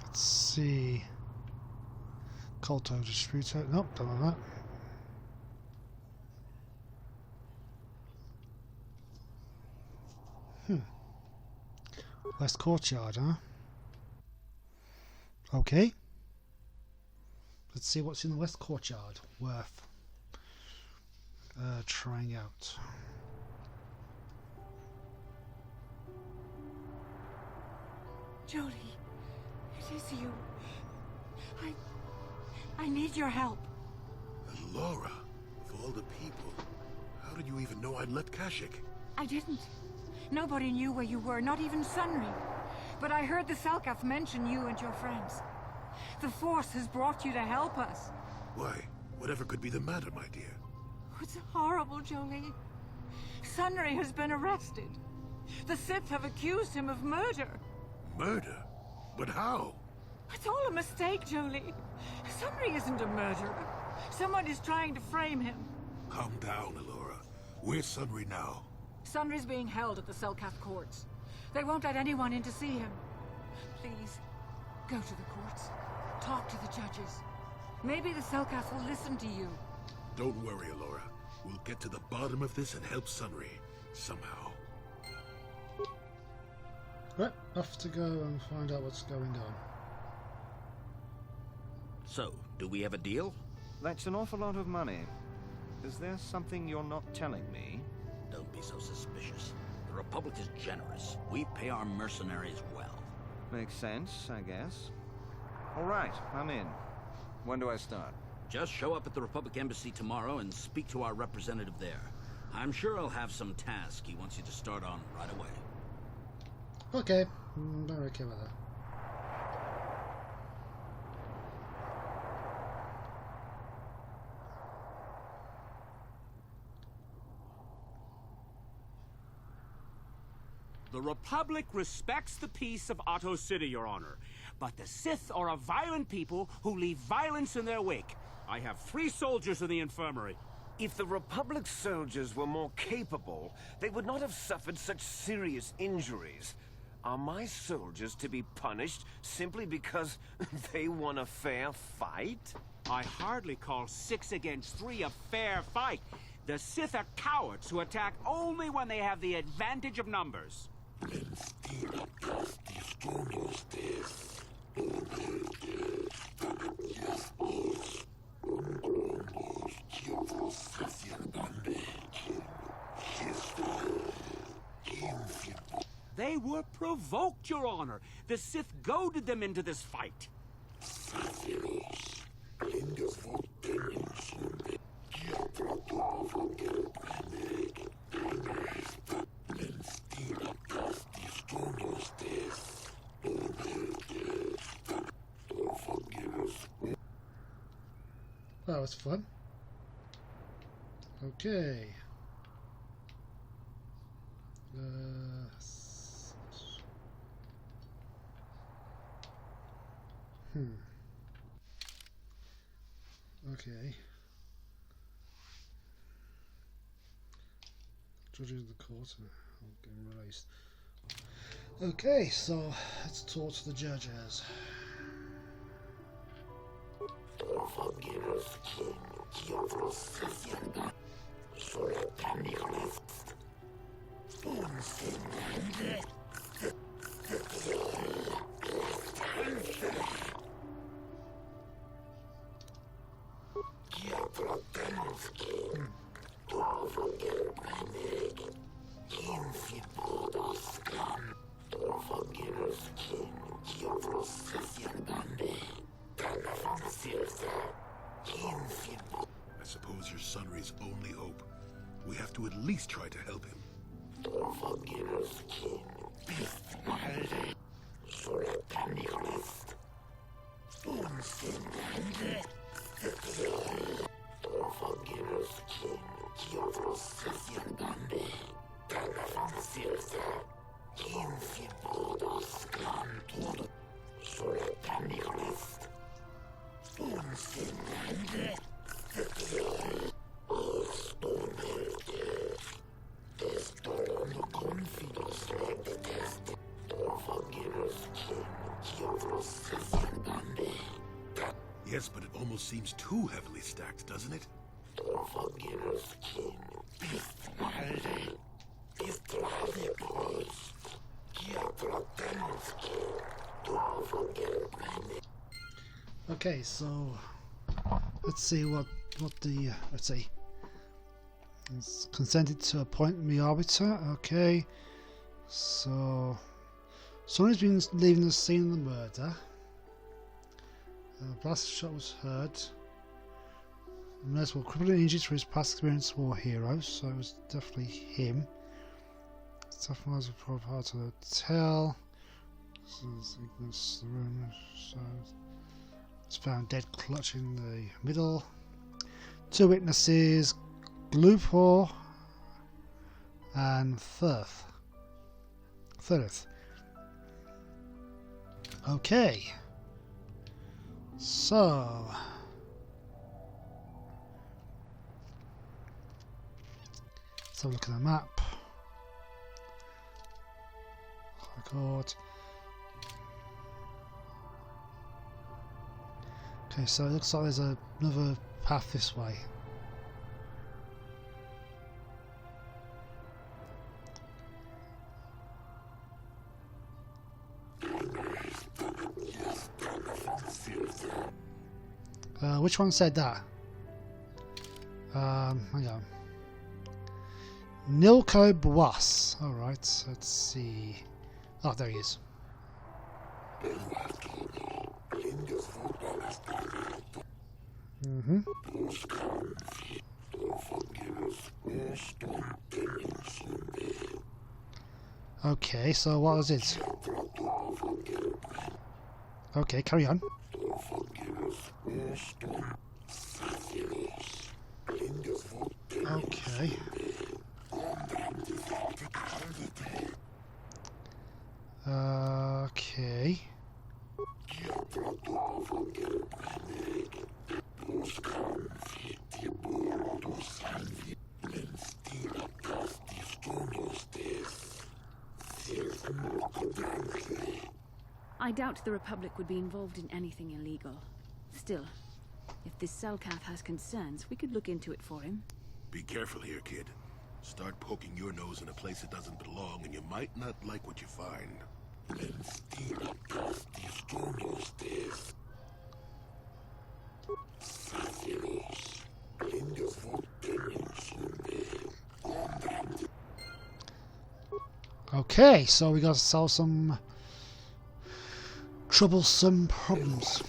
Let's see. Colto distributor. Nope, don't want that. West Courtyard, huh? Okay. Let's see what's in the West Courtyard. Worth trying out. Jolie, it is you. I need your help. Laura, of all the people, how did you even know I'd left Kashyyyk? I didn't. Nobody knew where you were, not even Sunry. But I heard the Selkath mention you and your friends. The Force has brought you to help us. Why? Whatever could be the matter, my dear? It's horrible, Jolie. Sunry has been arrested. The Sith have accused him of murder. Murder? But how? It's all a mistake, Jolie. Sunry isn't a murderer. Someone is trying to frame him. Calm down, Alora. Where's Sunry now? Sunry's being held at the Selkath courts. They won't let anyone in to see him. Please, go to the courts. Talk to the judges. Maybe the Selkath will listen to you. Don't worry, Alora. We'll get to the bottom of this and help Sunry. Somehow. Right, off to go and find out what's going on. So, do we have a deal? That's an awful lot of money. Is there something you're not telling me? Don't be so suspicious. The Republic is generous. We pay our mercenaries well. Makes sense, I guess. All right, I'm in. When do I start? Just show up at the Republic Embassy tomorrow and speak to our representative there. I'm sure he'll have some task he wants you to start on right away. Okay, I'm okay with that. The Republic respects the peace of Otto City, Your Honor. But the Sith are a violent people who leave violence in their wake. I have 3 soldiers in the infirmary. If the Republic soldiers were more capable, they would not have suffered such serious injuries. Are my soldiers to be punished simply because they won a fair fight? I hardly call 6 against 3 a fair fight. The Sith are cowards who attack only when they have the advantage of numbers. They were provoked, Your Honor. The Sith goaded them into this fight. That was fun. Okay. Okay. Judges of the court getting released. Okay, so let's talk to the judges. I suppose you're Sunry's only hope. We have to at least try to help him. Yes, but it almost seems too heavily stacked, doesn't it? Okay, so let's see what the let's see. It's consented to appoint me arbiter. Okay, so someone's been leaving the scene of the murder. A blast shot was heard. Unless were crippling injuries for his past experience war heroes, so it was definitely him. Stuff was a part of the hotel. So it's the room. So it's found dead clutch in the middle. 2 witnesses, Glupor and Firth. Okay. So let's have a look at the map. Record. Okay, so it looks like there's another path this way. Which one said that? Hang on. Nilko Boas. Alright, let's see. Oh, there he is. Okay, so what was it? Okay, carry on. Okay. Okay. I doubt the Republic would be involved in anything illegal. Still, if this Selkath has concerns, we could look into it for him. Be careful here, kid. Start poking your nose in a place it doesn't belong, and you might not like what you find. Okay, so we got to solve some troublesome problems.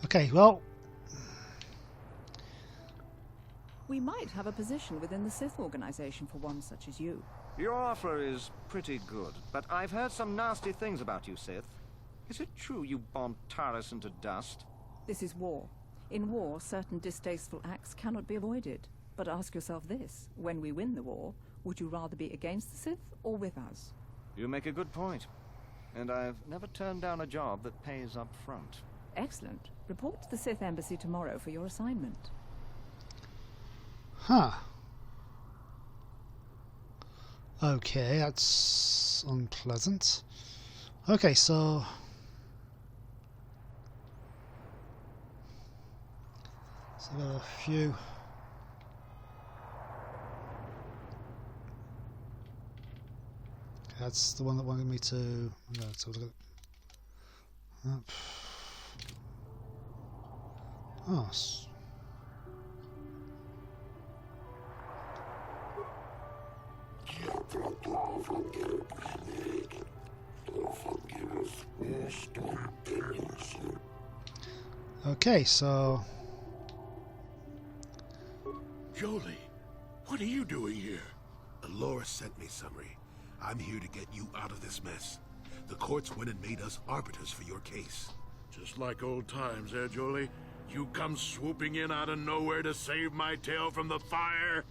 Okay, well, we might have a position within the Sith organization for one such as you. Your offer is pretty good, but I've heard some nasty things about you, Sith. Is it true you bombed Taris into dust? This is war. In war, certain distasteful acts cannot be avoided. But ask yourself this, when we win the war, would you rather be against the Sith or with us? You make a good point. And I've never turned down a job that pays up front. Excellent. Report to the Sith Embassy tomorrow for your assignment. Huh. Okay, that's unpleasant. Okay, so So I've got a few. That's the one that wanted me to. Let's have a look at. Oh. Okay, so. Jolie, what are you doing here? Alora sent me, Summary. I'm here to get you out of this mess. The courts went and made us arbiters for your case. Just like old times, eh, Jolie? You come swooping in out of nowhere to save my tail from the fire?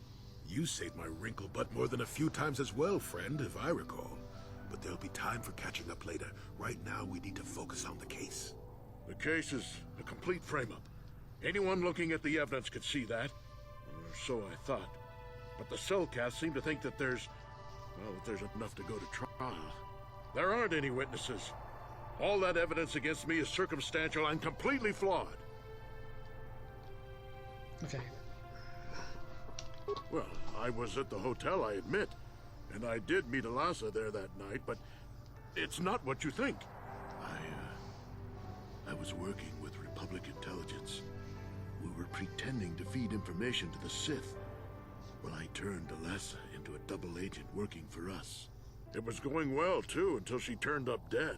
You saved my wrinkle butt more than a few times as well, friend, if I recall. But there'll be time for catching up later. Right now, we need to focus on the case. The case is a complete frame-up. Anyone looking at the evidence could see that. Or so I thought. But the Cellcath seem to think that there's enough to go to trial. There aren't any witnesses. All that evidence against me is circumstantial and completely flawed. Okay. Well, I was at the hotel, I admit. And I did meet Alasa there that night, but it's not what you think. I was working with Republic Intelligence. We were pretending to feed information to the Sith. Well, I turned Alasa into a double agent working for us. It was going well, too, until she turned up dead.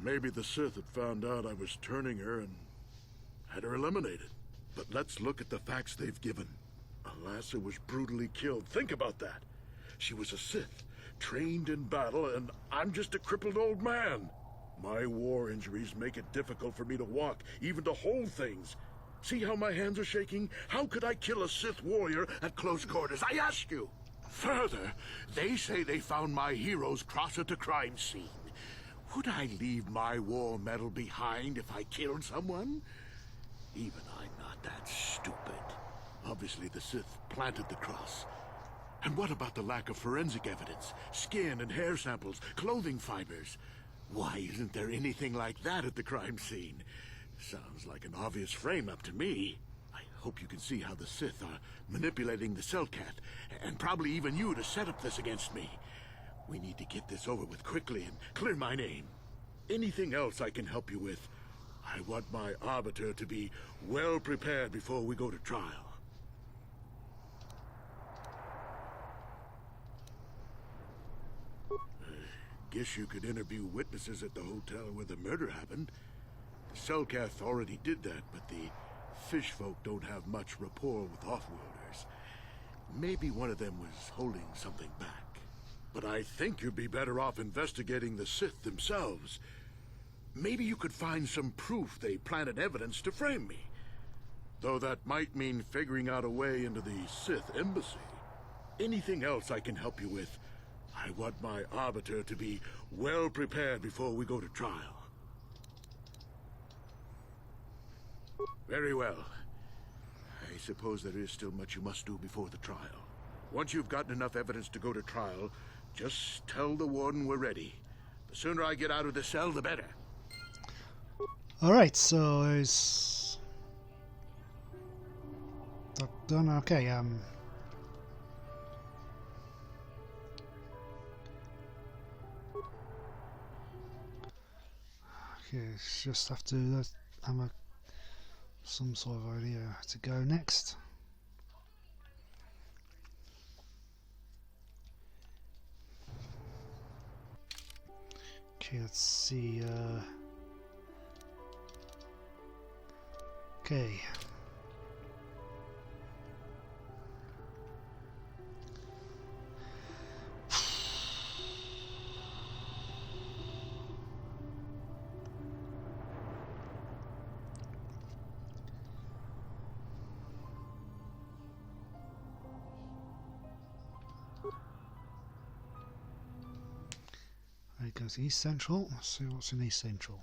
Maybe the Sith had found out I was turning her and had her eliminated. But let's look at the facts they've given. Alasa was brutally killed. Think about that. She was a Sith, trained in battle, and I'm just a crippled old man. My war injuries make it difficult for me to walk, even to hold things. See how my hands are shaking? How could I kill a Sith warrior at close quarters? I ask you. Further, they say they found my heroes cross at the crime scene. Would I leave my war medal behind if I killed someone? Even I'm not that stupid. Obviously, the Sith planted the cross. And what about the lack of forensic evidence? Skin and hair samples, clothing fibers. Why isn't there anything like that at the crime scene? Sounds like an obvious frame-up to me. I hope you can see how the Sith are manipulating the Cellcath, and probably even you to set up this against me. We need to get this over with quickly and clear my name. Anything else I can help you with? I want my arbiter to be well prepared before we go to trial. Guess you could interview witnesses at the hotel where the murder happened. The Cellcath already did that, but the fish folk don't have much rapport with Offworlders. Maybe one of them was holding something back. But I think you'd be better off investigating the Sith themselves. Maybe you could find some proof they planted evidence to frame me. Though that might mean figuring out a way into the Sith embassy. Anything else I can help you with? I want my arbiter to be well prepared before we go to trial. Very well. I suppose there is still much you must do before the trial. Once you've gotten enough evidence to go to trial, just tell the Warden we're ready. The sooner I get out of the cell, the better. Alright, so is that done? Okay, okay, just have to have some sort of idea to go next. Okay, let's see. Okay. There goes East Central. Let's see what's in East Central.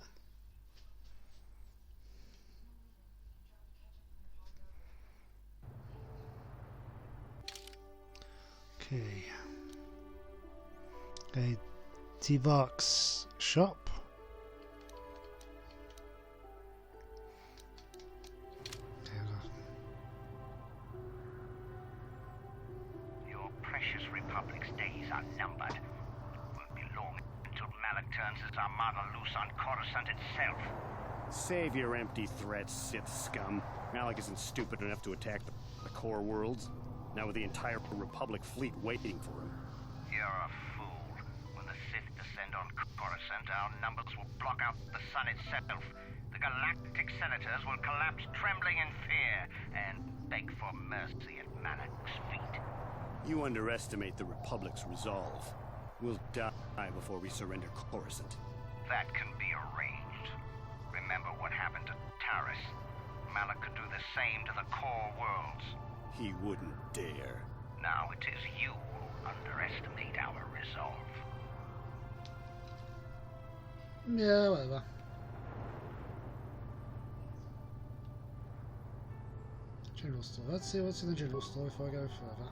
Okay. Okay, Tuvok's shop. Okay, armada loose on Coruscant itself. Save your empty threats, Sith scum. Malak isn't stupid enough to attack the core worlds. Now with the entire Republic fleet waiting for him. You're a fool. When the Sith descend on Coruscant, our numbers will block out the sun itself. The galactic senators will collapse trembling in fear and beg for mercy at Malak's feet. You underestimate the Republic's resolve. We'll die before we surrender Coruscant. That can be arranged. Remember what happened to Taris. Malak could do the same to the core worlds. He wouldn't dare. Now it is you who underestimate our resolve. Yeah, whatever. General store. Let's see what's in the general store before I go further.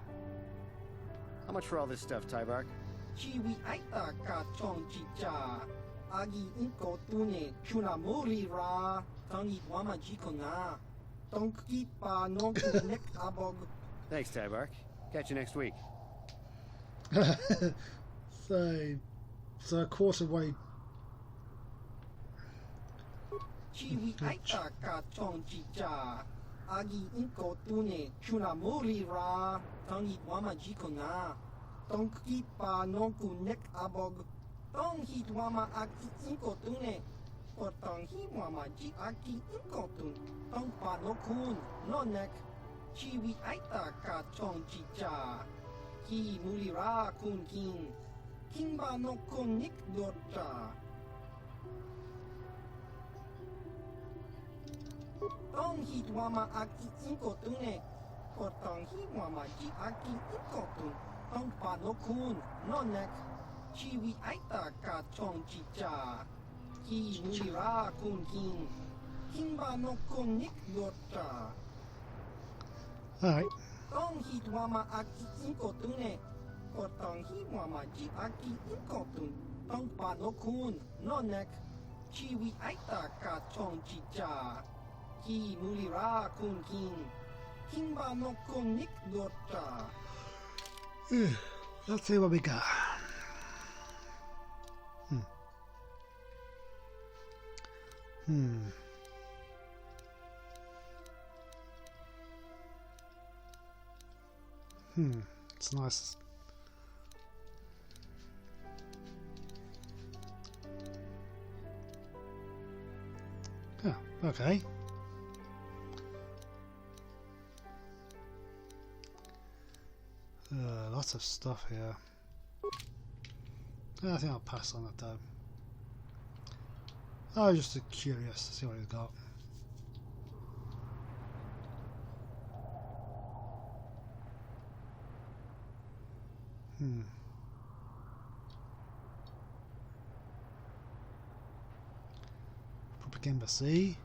How much for all this stuff, Tybark? Chiwi aita ka chong chicha. Agi inko tune chunamuri ra. Tangi wama jikona. Tonki pa nonku nek abog. Thanks, Tybark. Catch you next week. So a quarter way. Chiwi aita ka chong chicha. Agi inko tune chunamuri ra. Tangi wama jikona. Tonki pa nonku nek abog. Tong hit wama aki inko tune. Potong hi wama ji aki inko tun. Tong pa nokun no nek. Chiwi aita ka chong chicha. Ki mulira kun king. King ba nokun nik dorcha. Tong hit wama aki inko tune. Potong hi wama ji aki inko tun. Tong pa nokun no nek. Chiwi aita ka chong chicha. Ki mulira kun king. King ba nokun nik dorcha. Alright. Tong hit wama aki inko tune. Potong hi wama ji aki inko tun. Tong pa nokun no nek. Chiwi aita ka chong chicha. Ki mulira kun king. King ba nokun nik dorcha. Let's see what we got. It's nice. Yeah, okay. Lots of stuff here. I think I'll pass on that though. I was just curious to see what he's got. Republic Embassy.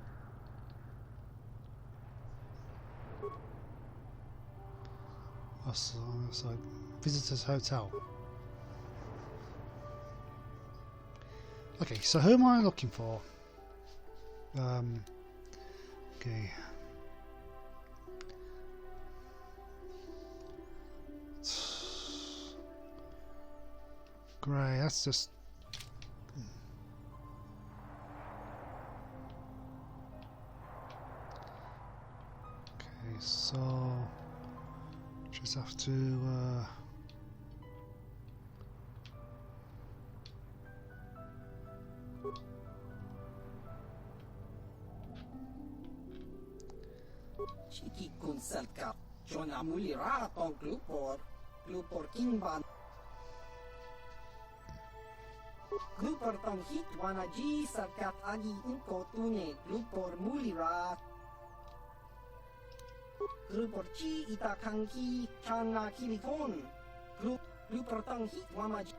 So Visitors Hotel. Okay, so who am I looking for? Okay. Great, that's just... Okay, so... Just have to... Chiki kun selka. Chona mulira tong glupor. Glupor kingban. Glupor tong hit wanaji selkat agi inko tune. Glupor mulira. Glupor chi ita kanki chana kilikon. Glupor tong hit wamaji.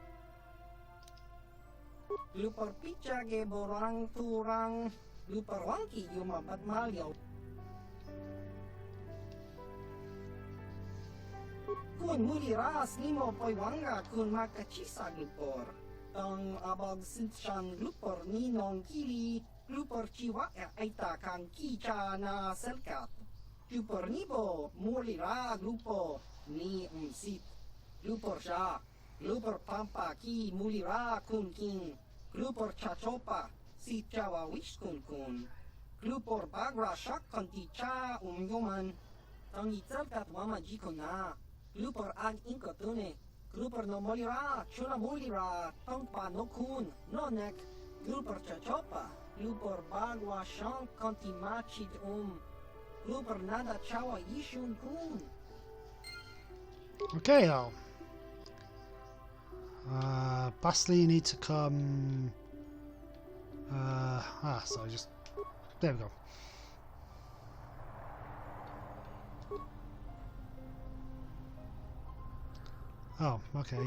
Glupor picha ge borang turang. Glupor wangki yumabat malyo. Kun muliras limo poi wanga kun makachisa glupor. Tong abog sinchan glupor ni nong kili. Glupor chiwa aita kang kicha na selkat. Glupor nibo mulira glupo ni umsit. Glupor sha. Glupor pampa ki mulira kun king. Klupor Chachopa, si Chawa Wishkun. Klupor Bagra Shak Konti Cha Umyoman. Tangi Zelkat Wama Jikona. Klupor Ag Inkotune. Klupor no Molira, Chuna Molira, Tongpa no Kun, no Nek. Klupor Chachopa. Klupor Bagwa Shank Konti Machid Klupor Nada Chawa Yishun Kun. Okay, Bastley, you need to come. So just there we go. Oh, okay.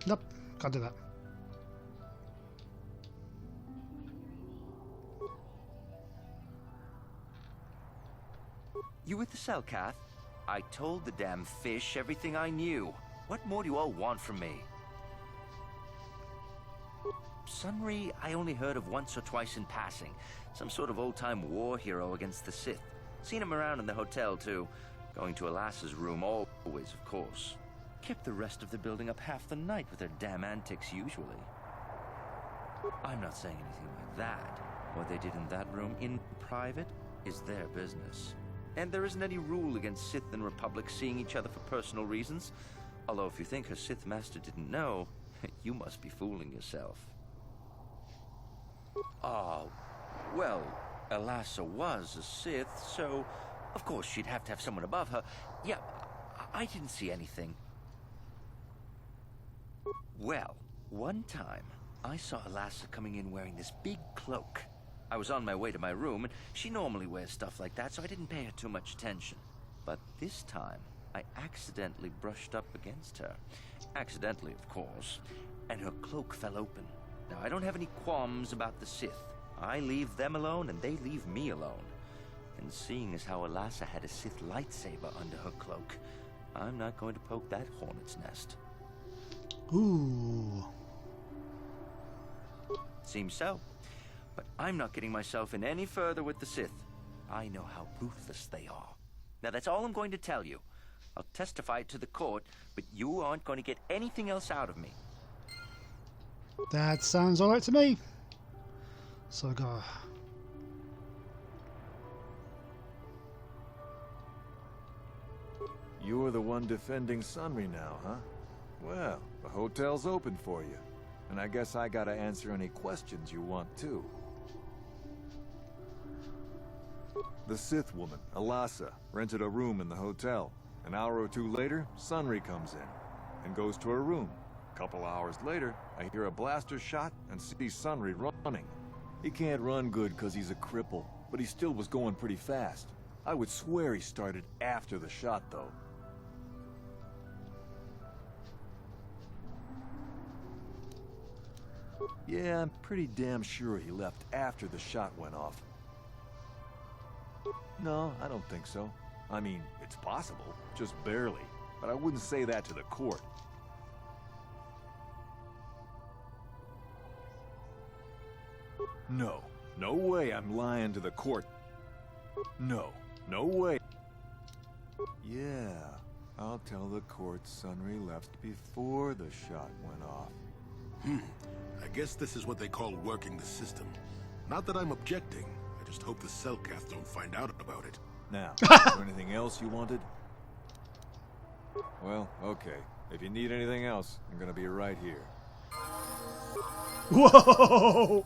Nope, can't do that. You with the Selkath? I told the damn fish everything I knew. What more do you all want from me? Sunry, I only heard of once or twice in passing. Some sort of old-time war hero against the Sith. Seen him around in the hotel, too. Going to Alassa's room, always, of course. Kept the rest of the building up half the night with their damn antics, usually. I'm not saying anything like that. What they did in that room, in private, is their business. And there isn't any rule against Sith and Republic seeing each other for personal reasons. Although if you think her Sith master didn't know, you must be fooling yourself. Well, Alassa was a Sith, so of course she'd have to have someone above her. Yeah, I didn't see anything. Well, one time, I saw Alassa coming in wearing this big cloak. I was on my way to my room, and she normally wears stuff like that, so I didn't pay her too much attention. But this time, I accidentally brushed up against her. Accidentally, of course. And her cloak fell open. Now, I don't have any qualms about the Sith. I leave them alone, and they leave me alone. And seeing as how Alassa had a Sith lightsaber under her cloak, I'm not going to poke that hornet's nest. Ooh. Seems so. But I'm not getting myself in any further with the Sith. I know how ruthless they are. Now that's all I'm going to tell you. I'll testify it to the court, but you aren't going to get anything else out of me. That sounds alright to me. So I go. You're the one defending Sunry now, huh? Well, the hotel's open for you. And I guess I gotta answer any questions you want too. The Sith woman, Alassa, rented a room in the hotel. An hour or two later, Sunry comes in and goes to her room. A couple hours later, I hear a blaster shot and see Sunry running. He can't run good because he's a cripple, but he still was going pretty fast. I would swear he started after the shot, though. Yeah, I'm pretty damn sure he left after the shot went off. No, I don't think so. I mean, it's possible, just barely. But I wouldn't say that to the court. No, no way I'm lying to the court. No, no way. Yeah, I'll tell the court Sunry left before the shot went off. I guess this is what they call working the system. Not that I'm objecting. I just hope the Selkath don't find out about it. Now, is there anything else you wanted? Well, okay. If you need anything else, I'm gonna be right here. Whoa!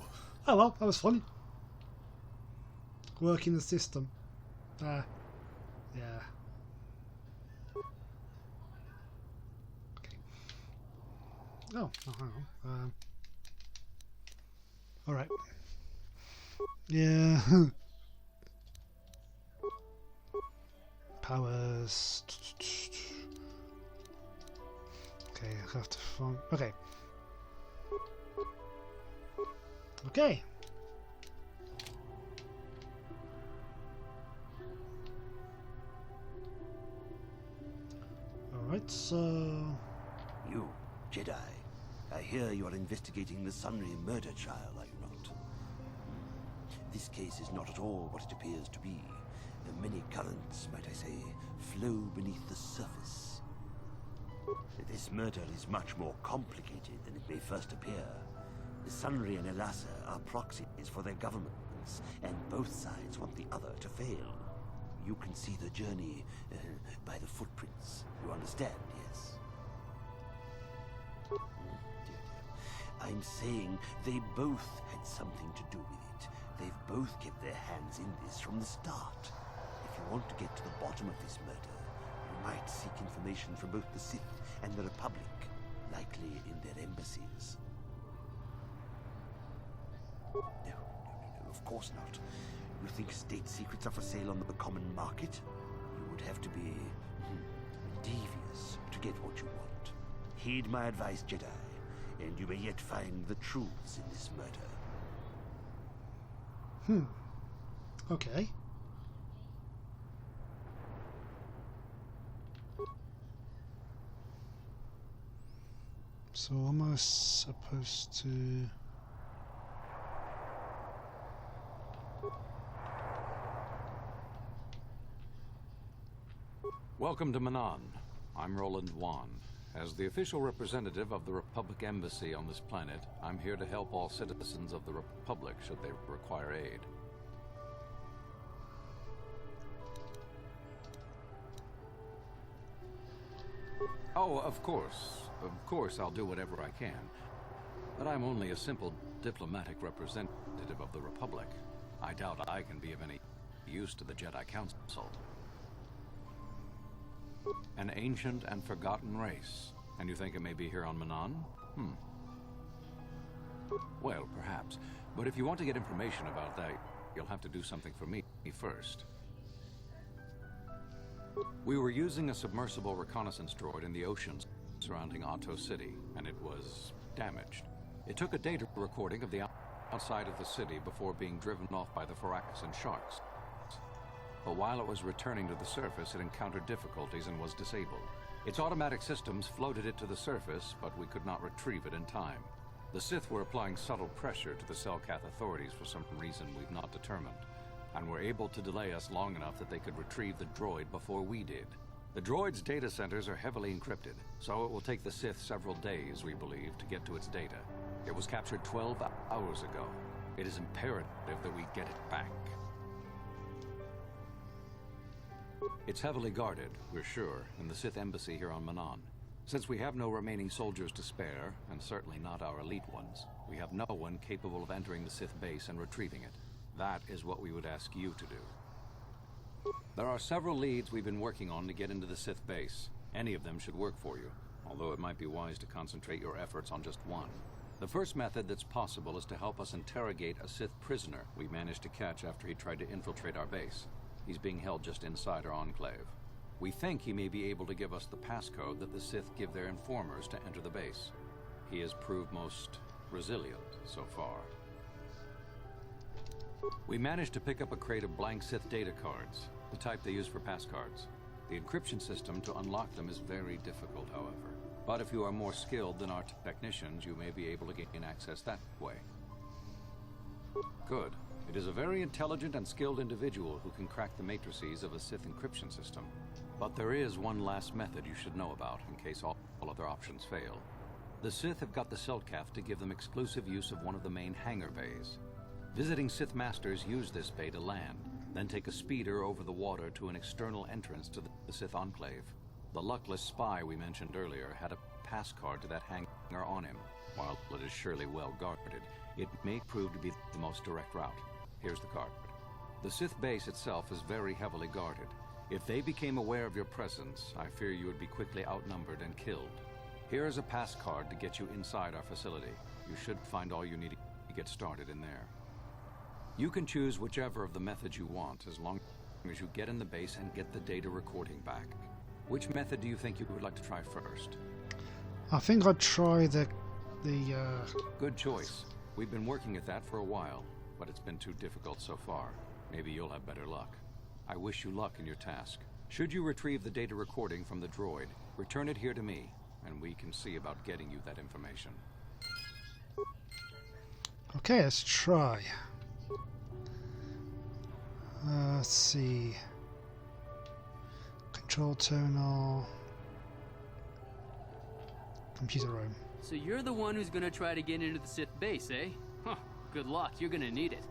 Oh well, that was funny. Working the system. Yeah. Okay. Oh, hang on. Alright. Yeah. Powers. Okay, I have to find. Okay. Okay. Alright, so... You, Jedi. I hear you are investigating the Sunry murder trial, are you not? This case is not at all what it appears to be. Many currents, might I say, flow beneath the surface. This murder is much more complicated than it may first appear. Sunry and Elassa are proxies for their governments, and both sides want the other to fail. You can see the journey by the footprints. You understand, yes? Dear, dear. I'm saying they both had something to do with it. They've both kept their hands in this from the start. If you want to get to the bottom of this murder, you might seek information from both the Sith and the Republic, likely in their embassies. No, of course not. You think state secrets are for sale on the common market? You would have to be devious to get what you want. Heed my advice, Jedi, and you may yet find the truths in this murder. Okay. So am I supposed to... Welcome to Manaan. I'm Roland Wan. As the official representative of the Republic Embassy on this planet, I'm here to help all citizens of the Republic should they require aid. Oh, of course. Of course I'll do whatever I can. But I'm only a simple diplomatic representative of the Republic. I doubt I can be of any use to the Jedi Council. An ancient and forgotten race. And you think it may be here on Manaan? Well, perhaps. But if you want to get information about that, you'll have to do something for me first. We were using a submersible reconnaissance droid in the oceans surrounding Ahto City, and it was damaged. It took a data recording of the outside of the city before being driven off by the Phyraxian sharks. But while it was returning to the surface, it encountered difficulties and was disabled. Its automatic systems floated it to the surface, but we could not retrieve it in time. The Sith were applying subtle pressure to the Selkath authorities for some reason we've not determined, and were able to delay us long enough that they could retrieve the droid before we did. The droid's data centers are heavily encrypted, so it will take the Sith several days, we believe, to get to its data. It was captured 12 hours ago. It is imperative that we get it back. It's heavily guarded, we're sure, in the Sith embassy here on Manaan. Since we have no remaining soldiers to spare, and certainly not our elite ones, we have no one capable of entering the Sith base and retrieving it. That is what we would ask you to do. There are several leads we've been working on to get into the Sith base. Any of them should work for you, although it might be wise to concentrate your efforts on just one. The first method that's possible is to help us interrogate a Sith prisoner we managed to catch after he tried to infiltrate our base. He's being held just inside our enclave. We think he may be able to give us the passcode that the Sith give their informers to enter the base. He has proved most resilient so far. We managed to pick up a crate of blank Sith data cards, the type they use for passcards. The encryption system to unlock them is very difficult, however. But if you are more skilled than our technicians, you may be able to gain access that way. Good. It is a very intelligent and skilled individual who can crack the matrices of a Sith encryption system. But there is one last method you should know about, in case all other options fail. The Sith have got the Selkath to give them exclusive use of one of the main hangar bays. Visiting Sith Masters use this bay to land, then take a speeder over the water to an external entrance to the Sith Enclave. The luckless spy we mentioned earlier had a pass card to that hangar on him. While it is surely well guarded, it may prove to be the most direct route. Here's the card. The Sith base itself is very heavily guarded. If they became aware of your presence, I fear you would be quickly outnumbered and killed. Here is a pass card to get you inside our facility. You should find all you need to get started in there. You can choose whichever of the methods you want, as long as you get in the base and get the data recording back. Which method do you think you would like to try first? I think I'd try the Good choice. We've been working at that for a while, but it's been too difficult so far. Maybe you'll have better luck. I wish you luck in your task. Should you retrieve the data recording from the droid, return it here to me, and we can see about getting you that information. Okay, let's try. Let's see. control terminal. Computer room. So you're the one who's gonna try to get into the Sith base, eh? Huh, good luck, you're gonna need it.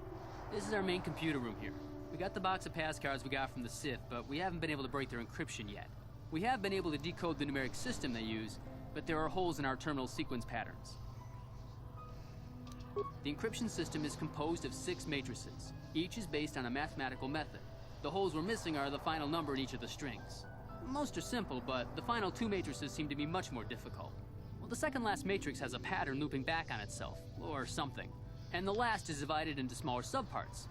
This is our main computer room here. We got the box of pass cards we got from the Sith, but we haven't been able to break their encryption yet. We have been able to decode the numeric system they use, but there are holes in our terminal sequence patterns. The encryption system is composed of 6 matrices. Each is based on a mathematical method. The holes we're missing are the final number in each of the strings. Most are simple, but the final 2 matrices seem to be much more difficult. Well, the second last matrix has a pattern looping back on itself, or something. And the last is divided into smaller subparts.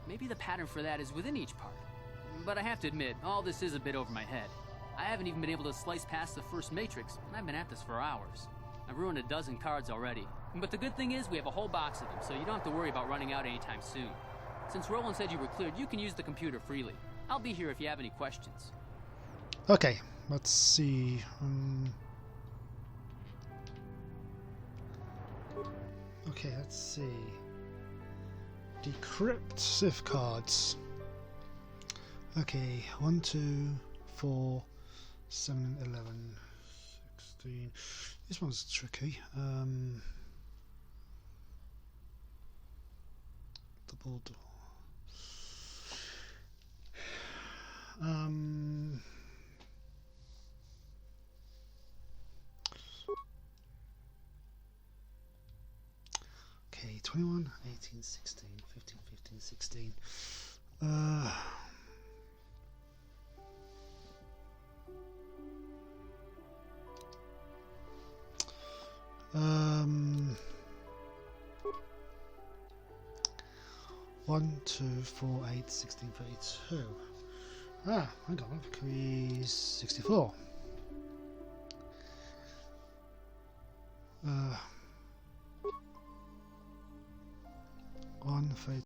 Maybe the pattern for that is within each part. But I have to admit, all this is a bit over my head. I haven't even been able to slice past the first matrix, and I've been at this for hours. I've ruined a dozen cards already. But the good thing is we have a whole box of them, so you don't have to worry about running out anytime soon. Since Roland said you were cleared, you can use the computer freely. I'll be here if you have any questions. Okay, let's see. Okay, let's see. Decrypt Sith cards. Okay, 1, 2, 4, 7, 11, 16. This one's tricky. Double door. Okay, 21, 18, 16, 15, 15, 16. One, 2, 4, 8, 16, 32. Ah, hang on, that could be 64. 1, 32.